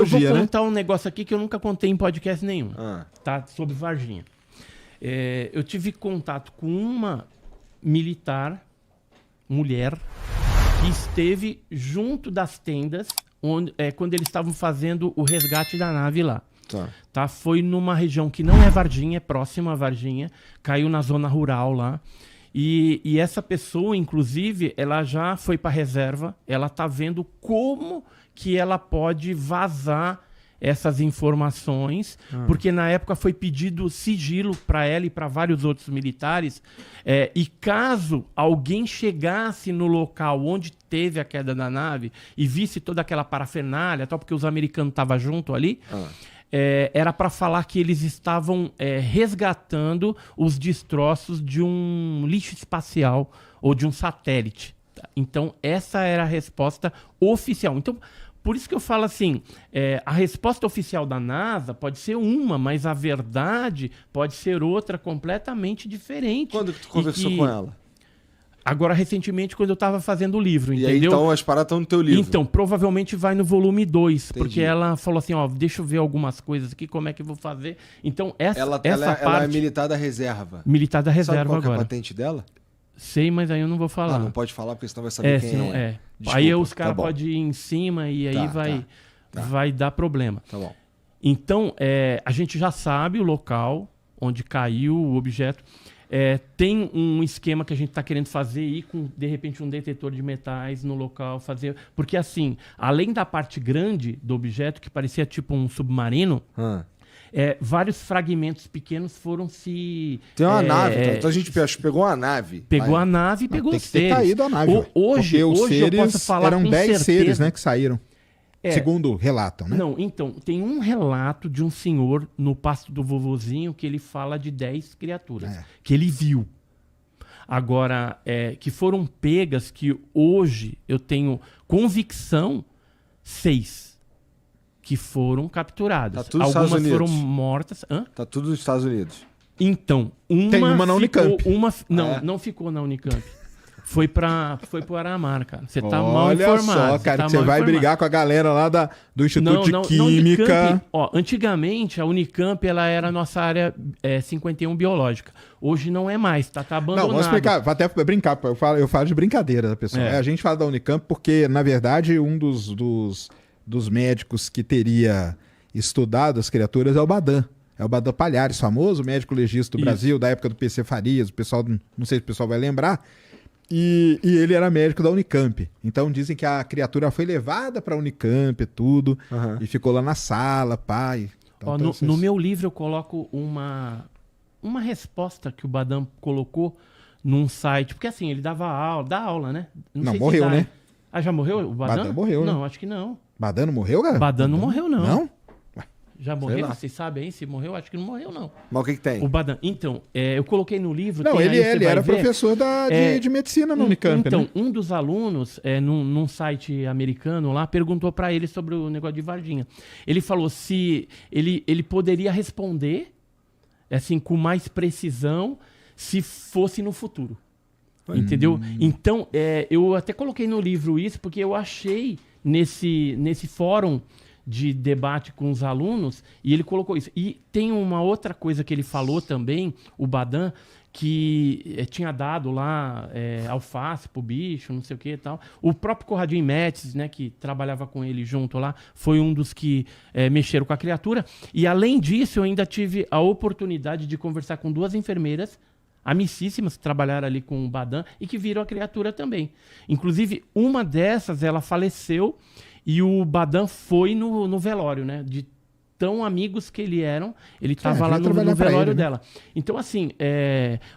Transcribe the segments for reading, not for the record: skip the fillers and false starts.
Eu vou Né? contar um negócio aqui que eu nunca contei em podcast nenhum, Ah. tá? Sobre Varginha. Eu tive contato com uma militar, mulher, que esteve junto das tendas quando eles estavam fazendo o resgate da nave lá. Tá? Foi numa região que não é Varginha, é próxima a Varginha, caiu na zona rural lá. E essa pessoa, inclusive, ela já foi para reserva, ela tá vendo como que ela pode vazar essas informações, porque na época foi pedido sigilo para ela e para vários outros militares, e caso alguém chegasse no local onde teve a queda da nave e visse toda aquela parafernália, tal, porque os americanos estavam junto ali, era para falar que eles estavam resgatando os destroços de um lixo espacial ou de um satélite. Então, essa era a resposta oficial. Então, por isso que eu falo assim, a resposta oficial da NASA pode ser uma, mas a verdade pode ser outra completamente diferente. Quando que tu conversou com ela? Agora, recentemente, quando eu estava fazendo o livro, E entendeu? aí, então, as paradas estão no teu livro. Então, provavelmente vai no volume 2, Entendi. porque ela falou assim, ó, deixa eu ver algumas coisas aqui, como é que eu vou fazer. Então, essa parte... Ela é militar da reserva. Militar da reserva Sabe qual que é a agora. patente dela? Sei, mas aí eu não vou falar. Não pode falar, porque senão vai saber quem senão, é. Desculpa, aí os tá caras bom. podem ir em cima e aí Tá. vai dar problema. Tá bom. Então, a gente já sabe o local onde caiu o objeto. Tem um esquema que a gente está querendo fazer aí com, de repente, um detetor de metais no local. Porque, assim, além da parte grande do objeto, que parecia tipo um submarino, vários fragmentos pequenos foram se... Tem uma nave, então a gente pegou uma nave. Pegou a nave e pegou Tem os que ter seres. caído a nave. Hoje porque os eu seres posso falar eram com 10 certeza. seres, né, que saíram. Segundo relatam, né? Não, então, tem um relato de um senhor no pasto do vovozinho que ele fala de 10 criaturas, que ele viu. Agora, que foram pegas, que hoje eu tenho convicção, 6 que foram capturadas. Tá tudo nos Estados Algumas foram Unidos. mortas. Tá tudo nos Estados Unidos. Então, Tem uma na Unicamp. Não ficou na Unicamp. Foi pro Aramar, cara. Você tá mal Olha informado. só, cara, tá que você mal vai informado. brigar com a galera lá do Instituto de Na Química. Unicamp, antigamente a Unicamp ela era a nossa área 51 biológica. Hoje não é mais, tá abandonado. Não, vamos explicar, vou até brincar, eu falo de brincadeira da pessoa. A gente fala da Unicamp porque, na verdade, um dos médicos que teria estudado as criaturas é o Badan. É o Badan Palhares, famoso médico legista do Brasil, da época do PC Farias, o pessoal, não sei se o pessoal vai lembrar. E ele era médico da Unicamp. Então dizem que a criatura foi levada para a Unicamp e tudo, e ficou lá na sala, pai. Então, no meu livro eu coloco uma resposta que o Badan colocou num site, porque assim, ele dá aula, né? Não, sei se morreu, né? Ah, já morreu o Badan? Badan morreu, né? Não, acho que não. Badan não morreu, cara? Badan não morreu, não. Não? Já morreu? Vocês sabem aí se morreu? Acho que não morreu, não. Mas o que tem? O Badan. Então, eu coloquei no livro... Não, ele era professor de medicina na Unicamp, então, né? um dos alunos, num site americano lá, perguntou para ele sobre o negócio de Varginha. Ele falou se ele poderia responder, assim, com mais precisão, se fosse no futuro. Entendeu? Então, eu até coloquei no livro isso, porque eu achei nesse fórum de debate com os alunos, e ele colocou isso. E tem uma outra coisa que ele falou também, o Badan, que tinha dado lá alface pro bicho, não sei o que e tal. O próprio Corradinho Métis, né, que trabalhava com ele junto lá, foi um dos que mexeram com a criatura. E além disso, eu ainda tive a oportunidade de conversar com 2 enfermeiras amicíssimas que trabalharam ali com o Badan e que viram a criatura também. Inclusive, uma dessas, ela faleceu e o Badan foi no velório, né? De tão amigos que ele estava lá no velório dela. Então, assim,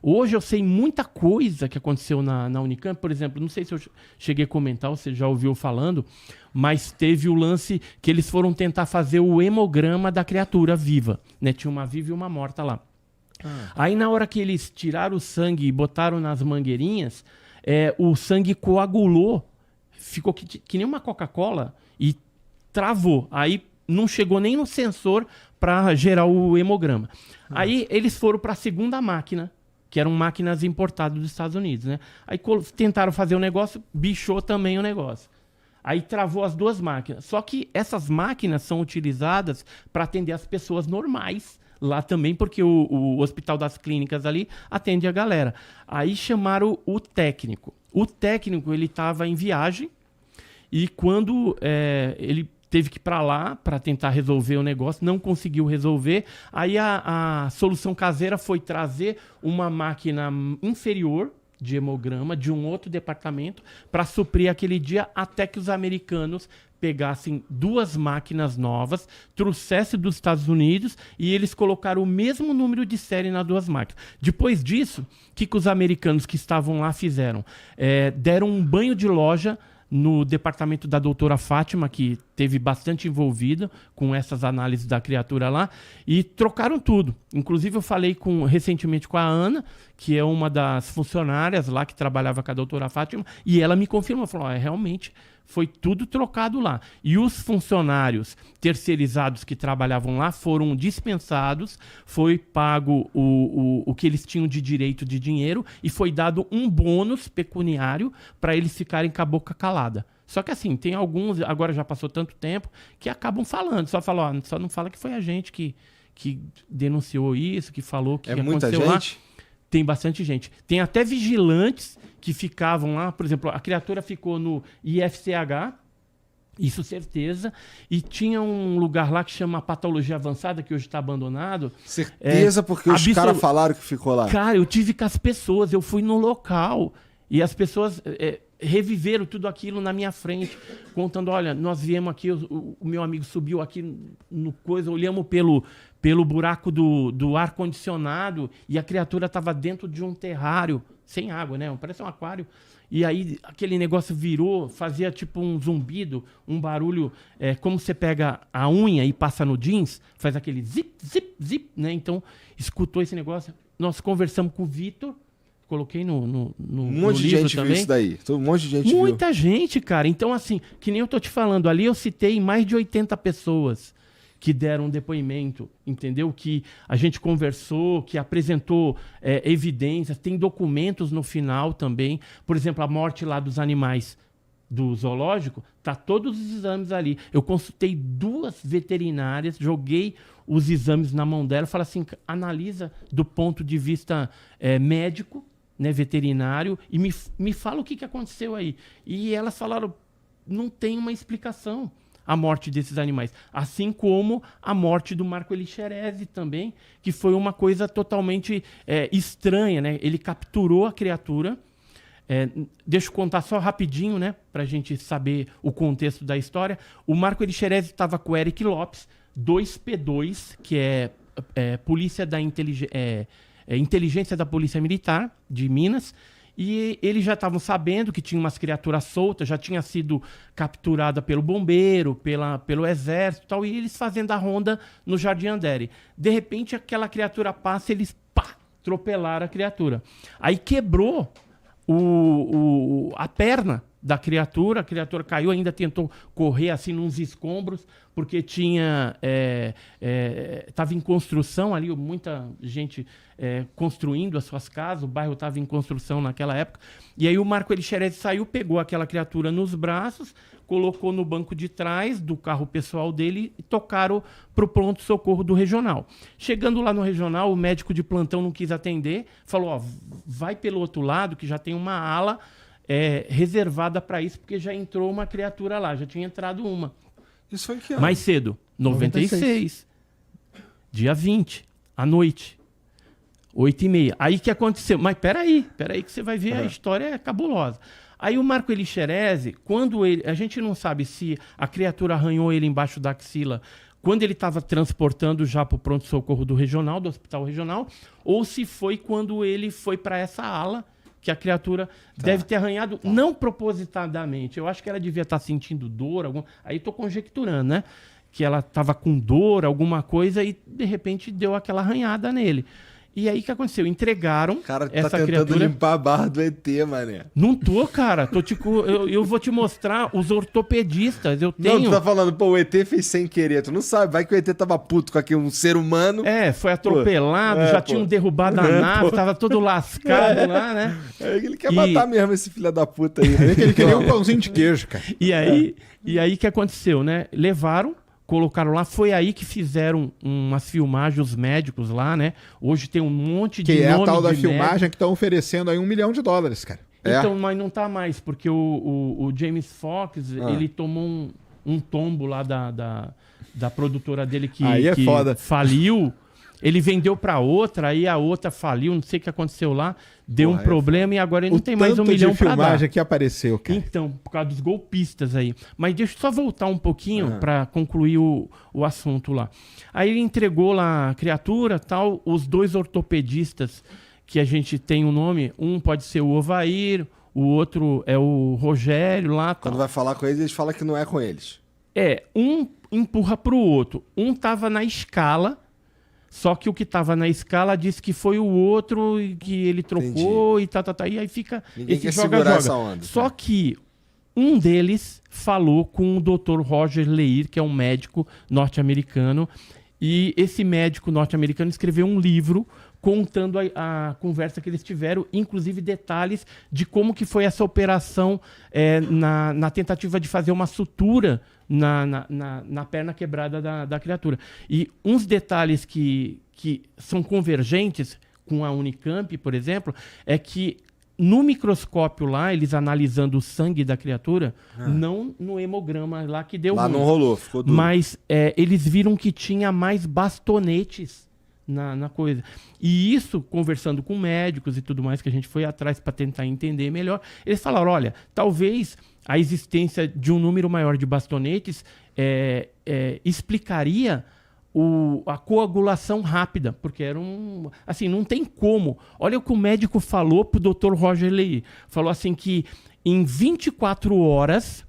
hoje eu sei muita coisa que aconteceu na Unicamp. Por exemplo, não sei se eu cheguei a comentar, ou você já ouviu falando, mas teve o lance que eles foram tentar fazer o hemograma da criatura viva, né? Tinha uma viva e uma morta lá. Aí, na hora que eles tiraram o sangue e botaram nas mangueirinhas, o sangue coagulou, ficou que nem uma Coca-Cola e travou. Aí não chegou nem no sensor para gerar o hemograma. Aí eles foram para a segunda máquina, que eram máquinas importadas dos Estados Unidos, né? Aí tentaram fazer o negócio, bichou também o negócio. Aí travou as duas máquinas. Só que essas máquinas são utilizadas para atender as pessoas normais lá também, porque o Hospital das Clínicas ali atende a galera. Aí chamaram o técnico. O técnico, ele estava em viagem e quando ele teve que ir para lá para tentar resolver o negócio, não conseguiu resolver. Aí a solução caseira foi trazer uma máquina inferior de hemograma de um outro departamento para suprir aquele dia, até que os americanos pegassem duas máquinas novas, trouxessem dos Estados Unidos e eles colocaram o mesmo número de série nas duas máquinas. Depois disso, o que os americanos que estavam lá fizeram? Deram um banho de loja no departamento da doutora Fátima, que teve bastante envolvida com essas análises da criatura lá, e trocaram tudo. Inclusive, eu falei recentemente com a Ana, que é uma das funcionárias lá que trabalhava com a doutora Fátima, e ela me confirmou, falou, realmente foi tudo trocado lá. E os funcionários terceirizados que trabalhavam lá foram dispensados, foi pago o que eles tinham de direito de dinheiro e foi dado um bônus pecuniário para eles ficarem com a boca calada. Só que assim, tem alguns, agora já passou tanto tempo, que acabam falando, só falam, só não fala que foi a gente que denunciou isso, que falou que muita aconteceu gente? lá. Tem bastante gente. Tem até vigilantes que ficavam lá, por exemplo, a criatura ficou no IFCH, isso certeza, e tinha um lugar lá que chama Patologia Avançada, que hoje está abandonado. Certeza, porque os caras falaram que ficou lá. Cara, eu tive com as pessoas, eu fui no local, e as pessoas reviveram tudo aquilo na minha frente, contando, olha, nós viemos aqui, o meu amigo subiu aqui no coisa, olhamos pelo buraco do ar-condicionado e a criatura estava dentro de um terrário, sem água, né? Parece um aquário. E aí aquele negócio virou, fazia tipo um zumbido, um barulho, como você pega a unha e passa no jeans, faz aquele zip, zip, zip, né? Então, escutou esse negócio. Nós conversamos com o Vitor, coloquei no um monte de gente também. Viu isso daí. Um monte de gente Muita gente, cara. Então, assim, que nem eu tô te falando, ali eu citei mais de 80 pessoas que deram um depoimento, entendeu? Que a gente conversou, que apresentou evidências, tem documentos no final também. Por exemplo, a morte lá dos animais do zoológico, tá todos os exames ali. Eu consultei 2 veterinárias, joguei os exames na mão dela, falei assim, analisa do ponto de vista médico, né, veterinário, e me fala o que aconteceu aí. E elas falaram, não tem uma explicação a morte desses animais. Assim como a morte do Marco Elixerese também, que foi uma coisa totalmente estranha, né? Ele capturou a criatura. Deixa eu contar só rapidinho, né? Para a gente saber o contexto da história. O Marco Elixerese estava com o Eric Lopes, 2P2, que é polícia da inteligência da Polícia Militar de Minas, e eles já estavam sabendo que tinha umas criaturas soltas, já tinha sido capturada pelo bombeiro, pelo exército e tal, e eles fazendo a ronda no Jardim Andere. De repente, aquela criatura passa, eles atropelaram a criatura. Aí quebrou a perna da criatura, a criatura caiu, ainda tentou correr assim nos escombros, porque estava em construção ali, muita gente construindo as suas casas, o bairro estava em construção naquela época, e aí o Marco Elixerese saiu, pegou aquela criatura nos braços, colocou no banco de trás do carro pessoal dele e tocaram para o pronto-socorro do regional. Chegando lá no regional, o médico de plantão não quis atender, falou, vai pelo outro lado, que já tem uma ala reservada para isso, porque já entrou uma criatura lá, já tinha entrado uma. Isso foi que ano? Mais cedo, 96. Dia 20, à noite. 8h30. Aí que aconteceu? Mas peraí que você vai ver, a história é cabulosa. Aí o Marco Elixerese, quando a gente não sabe se a criatura arranhou ele embaixo da axila quando ele estava transportando já para o pronto-socorro do regional, do hospital regional, ou se foi quando ele foi para essa ala que a criatura deve ter arranhado, não propositadamente. Eu acho que ela devia estar sentindo dor, aí estou conjecturando, né? Que ela estava com dor, alguma coisa, e de repente deu aquela arranhada nele. E aí o que aconteceu? Entregaram O cara tá essa tentando criatura. limpar a barra do ET, mané. Não tô, cara. Eu vou te mostrar os ortopedistas. Eu tenho. Não, tu tá falando, pô, o ET fez sem querer. Tu não sabe, vai que o ET tava puto com aqui um ser humano. Foi atropelado, já tinham derrubado a nave, tava todo lascado lá, né? Ele quer matar mesmo esse filho da puta aí. Ele queria um pãozinho de queijo, cara. E aí o que aconteceu, né? Levaram, colocaram lá, foi aí que fizeram umas filmagens, os médicos lá, né? Hoje tem um monte de Que é a nome tal da de filmagem médico. que estão oferecendo aí $1 milhão, cara. Então, mas não tá mais, porque o James Fox, ele tomou um tombo lá da produtora dele que foda. faliu. Ele vendeu pra outra, aí a outra faliu, não sei o que aconteceu lá, deu um problema e agora ele não tem mais $1 milhão pra dar. O filmagem que apareceu, cara. Então, por causa dos golpistas aí. Mas deixa eu só voltar um pouquinho pra concluir o assunto lá. Aí ele entregou lá a criatura, tal, os 2 ortopedistas que a gente tem o nome, um pode ser o Ovair, o outro é o Rogério lá. Quando tal. vai falar com eles falam que não é com eles. Um empurra pro outro. Um tava na escala, só que o que tava na escala disse que foi o outro e que ele trocou e e aí fica Ninguém esse quer segurar joga-joga. essa onda. Só que um deles falou com o Dr. Roger Leir, que é um médico norte-americano, e esse médico norte-americano escreveu um livro contando a conversa que eles tiveram, inclusive detalhes de como que foi essa operação na tentativa de fazer uma sutura na perna quebrada da criatura. E uns detalhes que são convergentes com a Unicamp, por exemplo, é que no microscópio lá, eles analisando o sangue da criatura, não no hemograma lá que deu Lá ruim, não rolou, ficou duro. mas eles viram que tinha mais bastonetes na coisa. E isso, conversando com médicos e tudo mais, que a gente foi atrás para tentar entender melhor, eles falaram, olha, talvez a existência de um número maior de bastonetes explicaria a coagulação rápida, porque era assim, não tem como. Olha o que o médico falou pro Dr. Roger Leir. Falou assim que em 24 horas,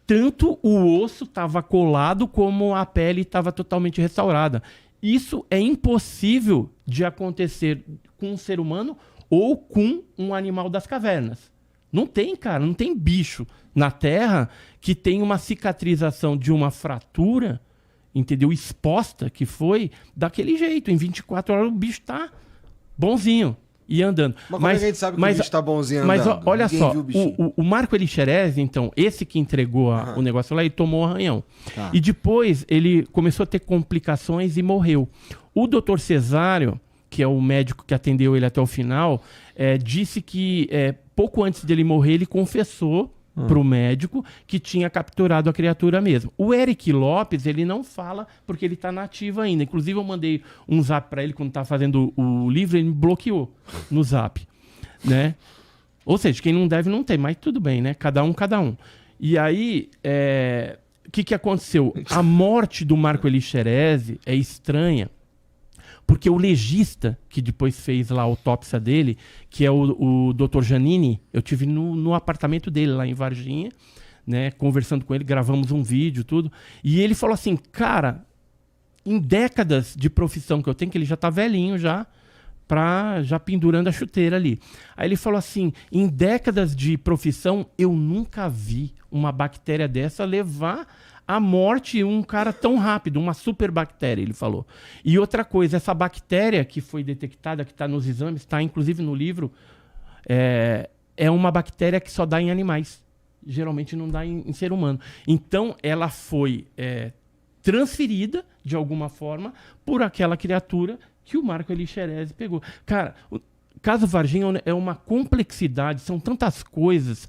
tanto o osso estava colado como a pele estava totalmente restaurada. Isso é impossível de acontecer com um ser humano ou com um animal das cavernas. Não tem, cara, não tem bicho na Terra que tem uma cicatrização de uma fratura, entendeu? Exposta, que foi daquele jeito. Em 24 horas o bicho tá bonzinho e andando. Mas como é que a gente sabe que o bicho tá bonzinho andando? Mas olha Ninguém só, viu o bichinho. o Marco Elixerez, então, esse que entregou o negócio lá, ele tomou um arranhão. Tá. E depois ele começou a ter complicações e morreu. O doutor Cesário, que é o médico que atendeu ele até o final, disse que pouco antes dele morrer, ele confessou para o médico que tinha capturado a criatura mesmo. O Eric Lopes, ele não fala porque ele está nativo ainda. Inclusive, eu mandei um zap para ele quando estava fazendo o livro, ele me bloqueou no zap, né? Ou seja, quem não deve não tem, mas tudo bem, né? Cada um. E aí, o que aconteceu? A morte do Marco Elixerez é estranha, porque o legista que depois fez lá a autópsia dele, que é o Dr. Janini, eu tive no apartamento dele lá em Varginha, né, conversando com ele, gravamos um vídeo, tudo, e ele falou assim, cara, em décadas de profissão que eu tenho, que ele já tá velhinho já pendurando a chuteira ali. Aí ele falou assim, em décadas de profissão, eu nunca vi uma bactéria dessa levar a morte um cara tão rápido, uma superbactéria, ele falou. E outra coisa, essa bactéria que foi detectada, que está nos exames, está inclusive no livro, é uma bactéria que só dá em animais. Geralmente não dá em ser humano. Então, ela foi transferida, de alguma forma, por aquela criatura que o Marco Elixerez pegou. Cara, o caso Varginha é uma complexidade, são tantas coisas.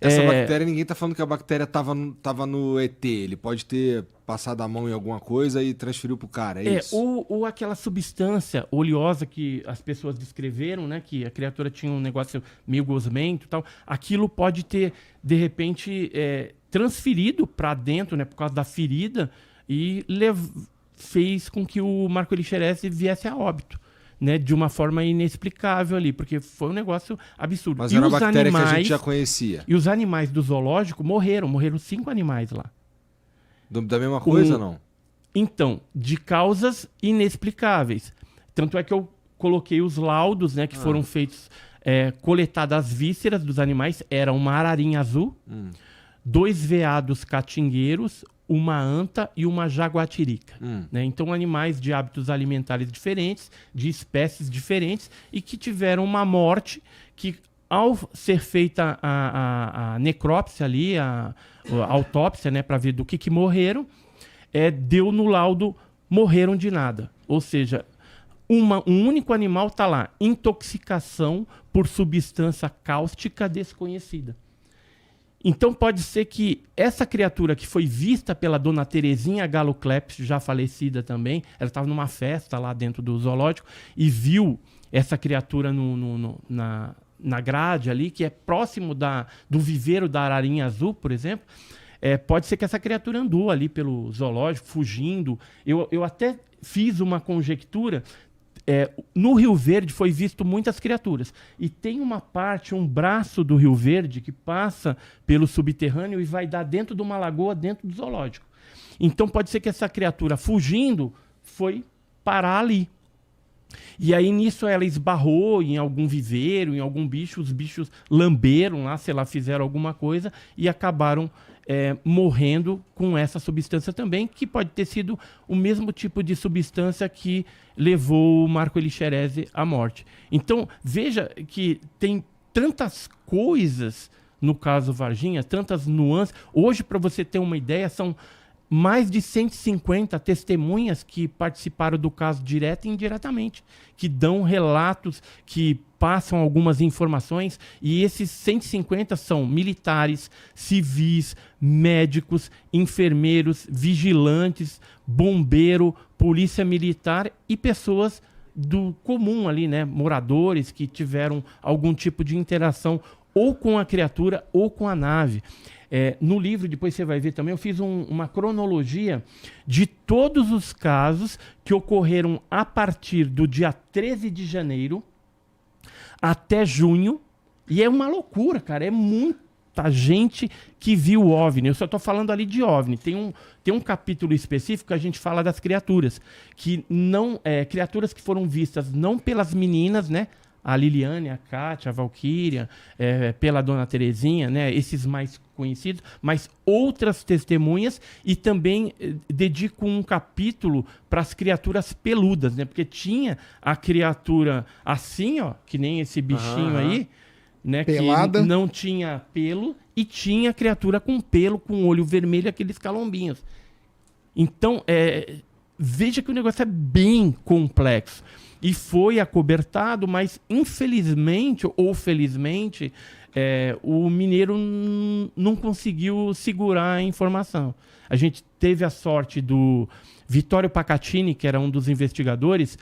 Essa bactéria, ninguém tá falando que a bactéria tava no ET. Ele pode ter passado a mão em alguma coisa e transferiu pro cara, isso? Ou aquela substância oleosa que as pessoas descreveram, né? Que a criatura tinha um negócio meio gosmento e tal. Aquilo pode ter, de repente, transferido para dentro, né? Por causa da ferida e fez com que o Marco Elixerez viesse a óbito. Né, de uma forma inexplicável ali, porque foi um negócio absurdo. Mas era uma bactéria que a gente já conhecia. E os animais do zoológico morreram 5 animais lá. Da mesma coisa, não? Então, de causas inexplicáveis. Tanto é que eu coloquei os laudos, né, que foram feitos, coletadas as vísceras dos animais. Era uma ararinha azul, 2 veados catingueiros, uma anta e uma jaguatirica. Né? Então, animais de hábitos alimentares diferentes, de espécies diferentes, e que tiveram uma morte que, ao ser feita a necrópsia ali, a autópsia, né, para ver do que morreram, deu no laudo, morreram de nada. Ou seja, um único animal está lá, intoxicação por substância cáustica desconhecida. Então pode ser que essa criatura que foi vista pela dona Terezinha Galo Kleps, já falecida também, ela estava numa festa lá dentro do zoológico e viu essa criatura na grade ali, que é próximo do viveiro da ararinha azul, por exemplo. Pode ser que essa criatura andou ali pelo zoológico, fugindo. Eu até fiz uma conjectura. No Rio Verde foi visto muitas criaturas. E tem uma parte, um braço do Rio Verde que passa pelo subterrâneo e vai dar dentro de uma lagoa, dentro do zoológico. Então pode ser que essa criatura, fugindo, foi parar ali. E aí nisso ela esbarrou em algum viveiro, em algum bicho, os bichos lamberam lá, sei lá, fizeram alguma coisa e acabaram morrendo com essa substância também, que pode ter sido o mesmo tipo de substância que levou o Marco Elixerese à morte. Então, veja que tem tantas coisas no caso Varginha, tantas nuances. Hoje, para você ter uma ideia, são mais de 150 testemunhas que participaram do caso direto e indiretamente, que dão relatos, que passam algumas informações, e esses 150 são militares, civis, médicos, enfermeiros, vigilantes, bombeiro, polícia militar e pessoas do comum ali, né, moradores que tiveram algum tipo de interação ou com a criatura ou com a nave. No livro, depois você vai ver também, eu fiz uma cronologia de todos os casos que ocorreram a partir do dia 13 de janeiro até junho. E é uma loucura, cara. É muita gente que viu o OVNI. Eu só estou falando ali de OVNI. Tem um capítulo específico que a gente fala das criaturas. Criaturas que foram vistas não pelas meninas, né? A Liliane, a Kátia, a Valquíria, pela dona Terezinha, né, esses mais conhecidos, mas outras testemunhas, e também dedico um capítulo para as criaturas peludas, né, porque tinha a criatura assim, ó, que nem esse bichinho aí, né, pelada, que não tinha pelo, e tinha a criatura com pelo, com olho vermelho, aqueles calombinhos. Então, veja que o negócio é bem complexo. E foi acobertado, mas infelizmente ou felizmente, o mineiro não conseguiu segurar a informação. A gente teve a sorte do Vittorio Pacatini, que era um dos investigadores,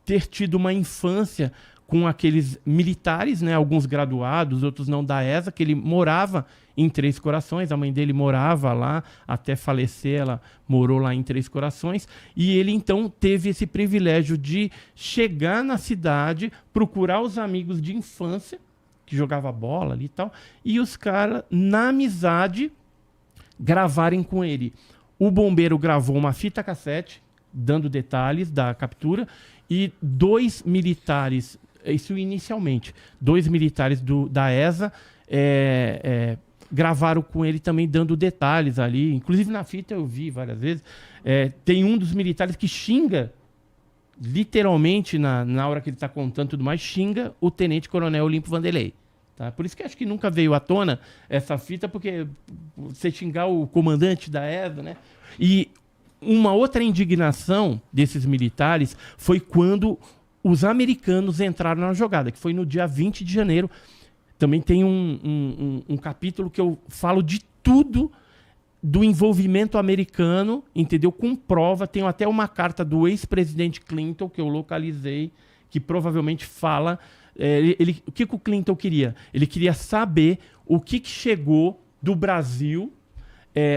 ter tido uma infância com aqueles militares, né, alguns graduados, outros não da ESA, que ele morava em Três Corações, a mãe dele morava lá, até falecer ela morou lá em Três Corações, e ele então teve esse privilégio de chegar na cidade, procurar os amigos de infância, que jogava bola ali e tal, e os caras, na amizade, gravarem com ele. O bombeiro gravou uma fita cassete, dando detalhes da captura, e 2 militares, isso inicialmente, 2 militares da ESA gravaram com ele também, dando detalhes ali. Inclusive na fita eu vi várias vezes. Tem um dos militares que xinga, literalmente, na hora que ele está contando tudo mais, xinga o tenente-coronel Olimpo Vanderlei. Tá? Por isso que acho que nunca veio à tona essa fita, porque você xingar o comandante da ESA, né? E uma outra indignação desses militares foi quando os americanos entraram na jogada, que foi no dia 20 de janeiro. Também tem um capítulo que eu falo de tudo do envolvimento americano, entendeu? Com prova. Tenho até uma carta do ex-presidente Clinton, que eu localizei, que provavelmente fala... o que o Clinton queria? Ele queria saber o que chegou do Brasil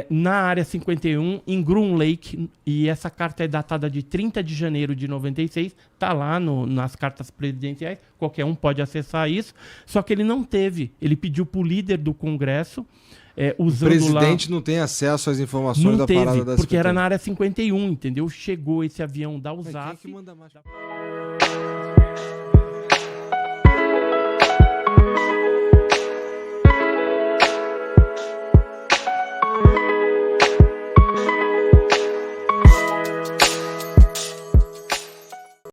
na área 51, em Groom Lake, e essa carta é datada de 30 de janeiro de 96, está lá nas cartas presidenciais, qualquer um pode acessar isso, só que ele não teve, ele pediu para o líder do Congresso, usando o presidente lá, não tem acesso às informações não da teve, parada da porque era 51. na área 51, entendeu? Chegou esse avião da Mas quem é USAF. que manda mais?